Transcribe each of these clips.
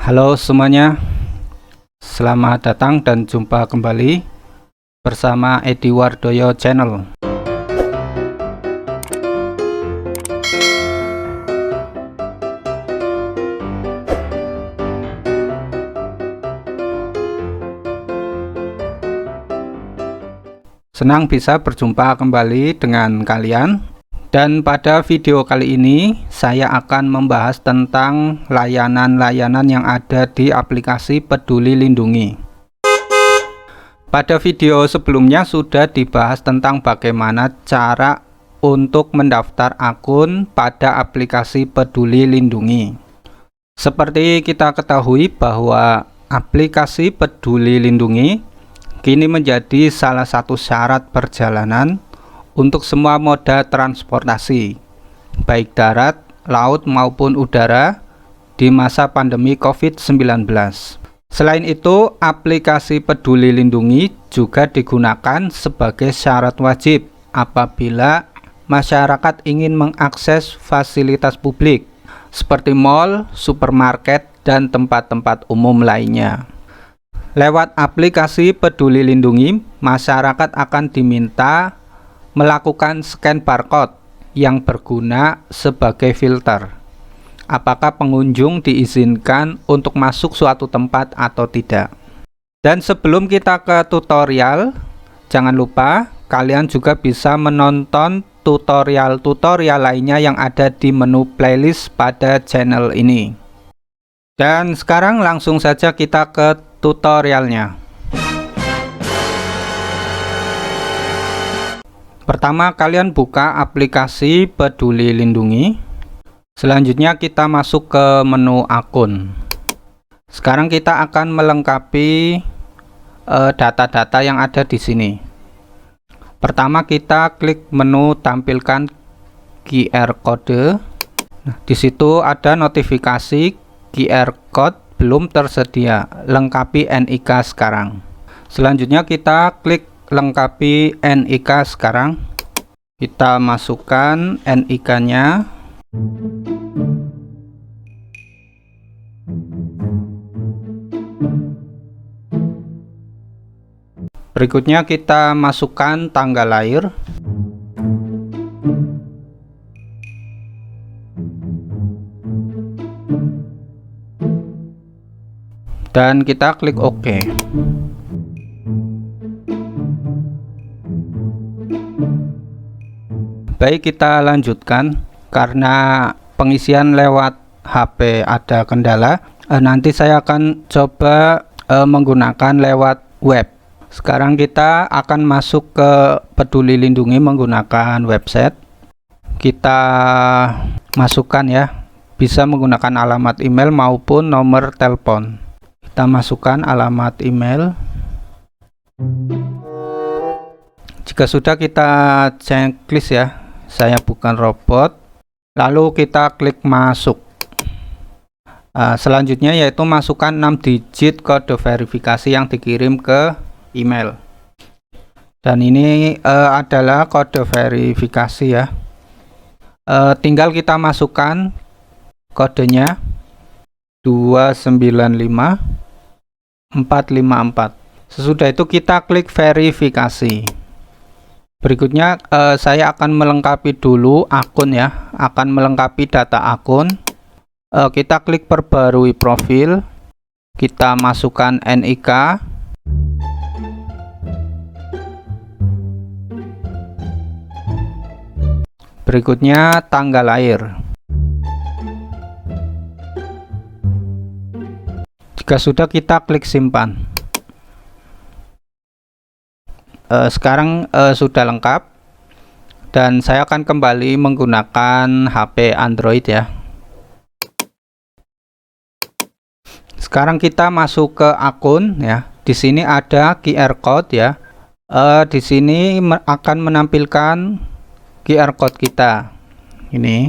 Halo semuanya, selamat datang dan jumpa kembali bersama Edi Wardoyo Channel. Senang bisa berjumpa kembali dengan kalian. Dan pada video kali ini saya akan membahas tentang layanan-layanan yang ada di aplikasi Peduli Lindungi. Pada video sebelumnya sudah dibahas tentang bagaimana cara untuk mendaftar akun pada aplikasi Peduli Lindungi. Seperti kita ketahui bahwa aplikasi Peduli Lindungi kini menjadi salah satu syarat perjalanan untuk semua moda transportasi, baik darat, laut maupun udara di masa pandemi COVID-19. Selain itu, aplikasi Peduli Lindungi juga digunakan sebagai syarat wajib apabila masyarakat ingin mengakses fasilitas publik seperti mal, supermarket, dan tempat-tempat umum lainnya. Lewat aplikasi Peduli Lindungi, masyarakat akan diminta melakukan scan barcode yang berguna sebagai filter apakah pengunjung diizinkan untuk masuk suatu tempat atau tidak. Dan sebelum kita ke tutorial, jangan lupa kalian juga bisa menonton tutorial-tutorial lainnya yang ada di menu playlist pada channel ini. Dan sekarang langsung saja kita ke tutorialnya. Pertama, kalian buka aplikasi Peduli Lindungi. Selanjutnya kita masuk ke menu akun. Sekarang kita akan melengkapi data-data yang ada di sini. Pertama, kita klik menu tampilkan QR code. Nah, di situ ada notifikasi QR code belum tersedia. Lengkapi NIK sekarang. Selanjutnya kita klik lengkapi NIK sekarang. Kita masukkan NIK-nya. Berikutnya kita masukkan tanggal lahir. Dan kita klik OK. Baik, kita lanjutkan. Karena pengisian lewat HP ada kendala, nanti saya akan coba menggunakan lewat web. Sekarang kita akan masuk ke Peduli Lindungi menggunakan website. Kita masukkan ya, bisa menggunakan alamat email maupun nomor telepon. Kita masukkan alamat email. Jika sudah, kita checklist ya, saya bukan robot. Lalu kita klik masuk. Selanjutnya yaitu masukkan 6 digit kode verifikasi yang dikirim ke email. Dan ini adalah kode verifikasi ya. Tinggal kita masukkan kodenya 295454. Sesudah itu kita klik verifikasi. Berikutnya saya akan melengkapi dulu akun ya, akan melengkapi data akun. Kita klik perbarui profil, kita masukkan NIK, berikutnya tanggal lahir. Jika sudah, kita klik simpan. Sekarang sudah lengkap dan saya akan kembali menggunakan HP Android ya. Sekarang kita masuk ke akun ya. Di sini ada QR code ya. Di sini akan menampilkan QR code kita. Ini.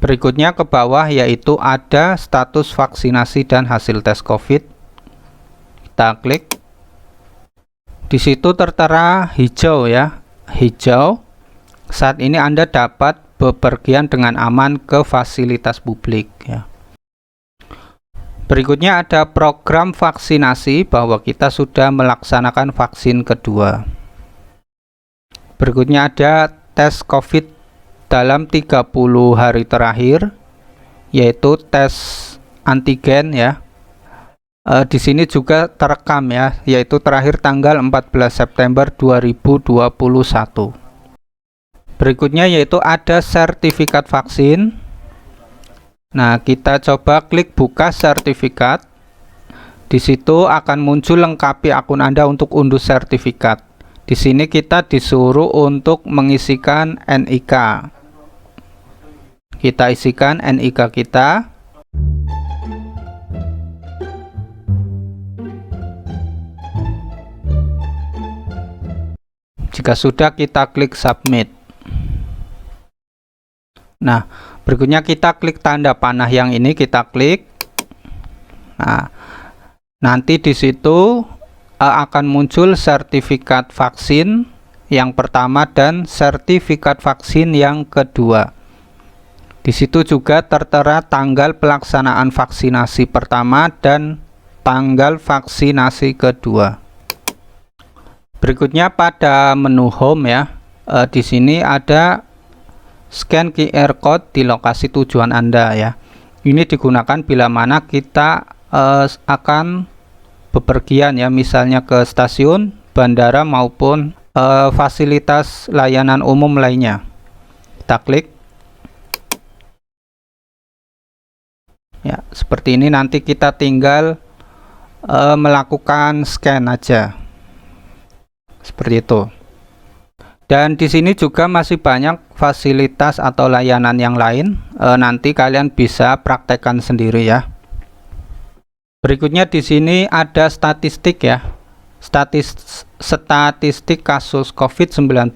Berikutnya ke bawah yaitu ada status vaksinasi dan hasil tes COVID. Kita klik. Di situ tertera hijau ya, hijau. Saat ini Anda dapat bepergian dengan aman ke fasilitas publik ya. Berikutnya ada program vaksinasi, bahwa kita sudah melaksanakan vaksin kedua. Berikutnya ada tes COVID dalam 30 hari terakhir, yaitu tes antigen ya. Di sini juga terekam ya, yaitu terakhir tanggal 14 September 2021. Berikutnya yaitu ada sertifikat vaksin. Nah, kita coba klik buka sertifikat. Di situ akan muncul lengkapi akun Anda untuk unduh sertifikat. Di sini kita disuruh untuk mengisikan NIK. Kita isikan NIK kita. Jika sudah, kita klik submit. Nah, berikutnya kita klik tanda panah yang ini, kita klik. Nah, nanti di situ akan muncul sertifikat vaksin yang pertama dan sertifikat vaksin yang kedua. Di situ juga tertera tanggal pelaksanaan vaksinasi pertama dan tanggal vaksinasi kedua. Berikutnya pada menu home ya, di sini ada scan QR code di lokasi tujuan Anda ya. Ini digunakan bila mana kita akan bepergian ya, misalnya ke stasiun, bandara maupun fasilitas layanan umum lainnya. Kita klik. Ya, seperti ini, nanti kita tinggal melakukan scan aja. Seperti itu. Dan di sini juga masih banyak fasilitas atau layanan yang lain. Nanti kalian bisa praktekkan sendiri ya. Berikutnya di sini ada statistik ya. Statistik kasus COVID-19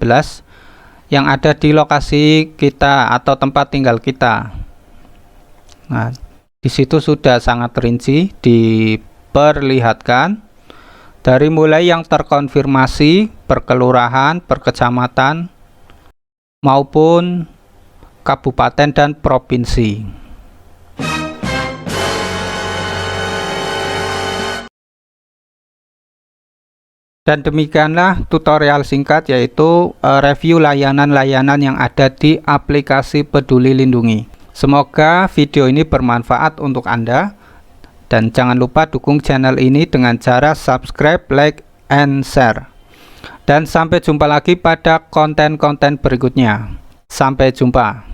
yang ada di lokasi kita atau tempat tinggal kita. Nah, di situ sudah sangat rinci diperlihatkan. Dari mulai yang terkonfirmasi per kelurahan, per kecamatan, maupun kabupaten dan provinsi. Dan demikianlah tutorial singkat, yaitu review layanan-layanan yang ada di aplikasi Peduli Lindungi. Semoga video ini bermanfaat untuk Anda. Dan jangan lupa dukung channel ini dengan cara subscribe, like, and share. Dan sampai jumpa lagi pada konten-konten berikutnya. Sampai jumpa.